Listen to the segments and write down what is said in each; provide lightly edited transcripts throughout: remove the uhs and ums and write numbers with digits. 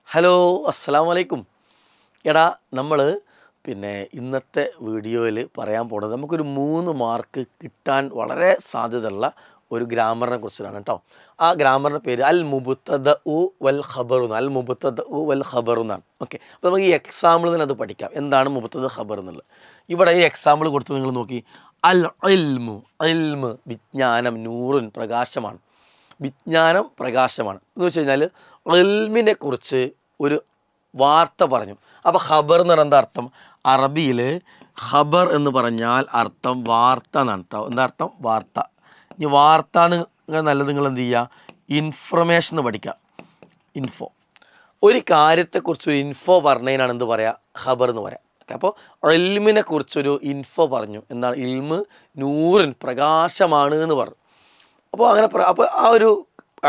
Hello അസ്സലാമു അലൈക്കും. എടാ നമ്മൾ ഇന്നത്തെ വീഡിയോയിൽ പറയാൻ പോകുന്നത് നമുക്കൊരു 3 മാർക്ക് കിട്ടാൻ വളരെ സാധ്യതയുള്ള ഒരു ഗ്രാമറിനെ കുറിച്ചിട്ടാണ് കേട്ടോ. ആ ഗ്രാമറിൻ്റെ പേര് അൽ മുബ്തദഉ വൽ ഖബറു എന്നാണ്. അൽ മുബ്തദഉ വൽ ഖബറു എന്നാണ്. ഓക്കെ, അപ്പോൾ നമുക്ക് ഈ എക്സാമ്പിൾ തന്നെ അത് പഠിക്കാം. എന്താണ് മുബ്തദ ഖബർ എന്നുള്ളത്. ഇവിടെ ഈ എക്സാമ്പിൾ കൊടുത്ത് നിങ്ങൾ നോക്കി. അൽ ഇൽമു, ഇൽമ് വിജ്ഞാനം, നൂറുൻ പ്രകാശമാണ്. വിജ്ഞാനം പ്രകാശമാണ് എന്ന് വെച്ച് കഴിഞ്ഞാൽ ഇൽമിനെ കുറിച്ച് ഒരു വാർത്ത പറഞ്ഞു. അപ്പോൾ ഖബർ എന്ന് പറഞ്ഞാൽ എന്താ അർത്ഥം? അറബിയിൽ ഖബർ എന്ന് പറഞ്ഞാൽ അർത്ഥം വാർത്ത എന്നാണ് കേട്ടോ. എന്താ അർത്ഥം? വാർത്ത. ഇനി വാർത്ത എന്ന് നല്ലത് നിങ്ങൾ എന്ത് ചെയ്യുക? ഇൻഫർമേഷൻ എന്ന് പഠിക്കുക. ഇൻഫോ, ഒരു കാര്യത്തെക്കുറിച്ച് ഒരു ഇൻഫോ പറഞ്ഞതിനാണ് എന്ത് പറയുക? ഖബർ എന്ന് പറയാം. അപ്പോൾ ഇൽമിനെ കുറിച്ചൊരു ഇൻഫോ പറഞ്ഞു. എന്താണ്? ഇൽമ് നൂറിൻ പ്രകാശമാണ് എന്ന് പറഞ്ഞു. അപ്പോൾ അപ്പോൾ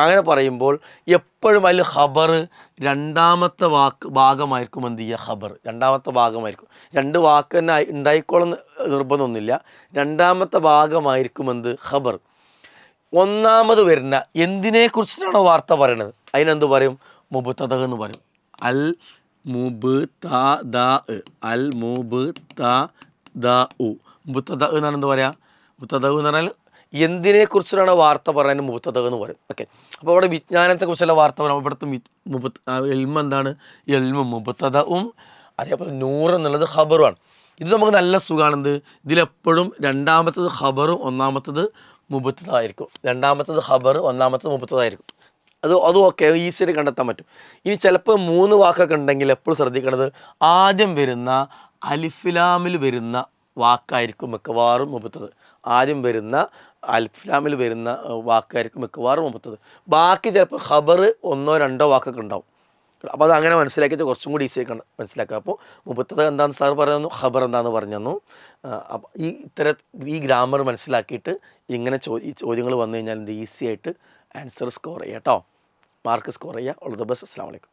അങ്ങനെ പറയുമ്പോൾ എപ്പോഴും അതിൽ ഖബർ രണ്ടാമത്തെ ഭാഗമായിരിക്കും. എന്ത് ചെയ്യുക? ഖബർ രണ്ടാമത്തെ ഭാഗമായിരിക്കും. രണ്ട് വാക്ക് തന്നെ ഉണ്ടായിക്കോളെന്ന് നിർബന്ധമൊന്നുമില്ല. രണ്ടാമത്തെ ഭാഗമായിരിക്കും എന്ത്? ഖബർ. ഒന്നാമത് വരുന്ന എന്തിനെക്കുറിച്ചിട്ടാണോ വാർത്ത പറയണത് അതിനെന്ത് പറയും? മുബ്തദ എന്ന് പറയും. അൽ മുബ്തദ, അൽ മുബ്തദ. മുബ്തദ എന്നാണ് എന്ത് പറയുക? മുബ്തദ എന്ന് പറഞ്ഞാൽ എന്തിനെക്കുറിച്ചിട്ടാണ് വാർത്ത പറയാൻ മുബ്തദ എന്ന് പറയും. ഓക്കെ, അപ്പോൾ അവിടെ വിജ്ഞാനത്തെക്കുറിച്ചുള്ള വാർത്ത പറയാം. ഇവിടുത്തെ ഇൽമ് എന്താണ്? ഇൽമു മുബ്തദഉം അതേപോലെ നൂർ എന്നുള്ളത് ഖബറുമാണ്. ഇത് നമുക്ക് നല്ല സുഖമാണെന്ത്? ഇതിലെപ്പോഴും രണ്ടാമത്തത് ഖബറും ഒന്നാമത്തത് മുബ്തദ ആയിരിക്കും. രണ്ടാമത്തത് ഖബർ, ഒന്നാമത്തത് മുബ്തദ ആയിരിക്കും. അതും ഓക്കെ, ഈസിയായിട്ട് കണ്ടെത്താൻ പറ്റും. ഇനി ചിലപ്പോൾ 3 വാക്കൊക്കെ ഉണ്ടെങ്കിൽ എപ്പോഴും ശ്രദ്ധിക്കേണ്ടത് ആദ്യം വരുന്ന അലിഫ്ലാമിൽ വരുന്ന വാക്കായിരിക്കും മിക്കവാറും മുബ്തദ. ആദ്യം വരുന്ന അൽഫ്ലാമിൽ വരുന്ന വാക്കായിരിക്കും മിക്കവാറും മുബ്തദ. ബാക്കി ചിലപ്പോൾ ഖബർ 1-2 വാക്കൊക്കെ ഉണ്ടാവും. അപ്പോൾ അത് അങ്ങനെ മനസ്സിലാക്കിയിട്ട് കുറച്ചും കൂടി ഈസിയായി മനസ്സിലാക്കുക. അപ്പോൾ മുബ്തദ എന്താണെന്ന് സാർ പറഞ്ഞു, ഖബർ എന്താണെന്ന് പറഞ്ഞു തന്നു. അപ്പോൾ ഈ ഗ്രാമർ മനസ്സിലാക്കിയിട്ട് ഇങ്ങനെ ചോദ്യങ്ങൾ വന്നു കഴിഞ്ഞാൽ എന്ത് ഈസി ആയിട്ട് ആൻസർ സ്കോർ ചെയ്യുക കേട്ടോ. മാർക്ക് സ്കോർ ചെയ്യുക. All the best. അസ്സലാമു അലൈക്കും.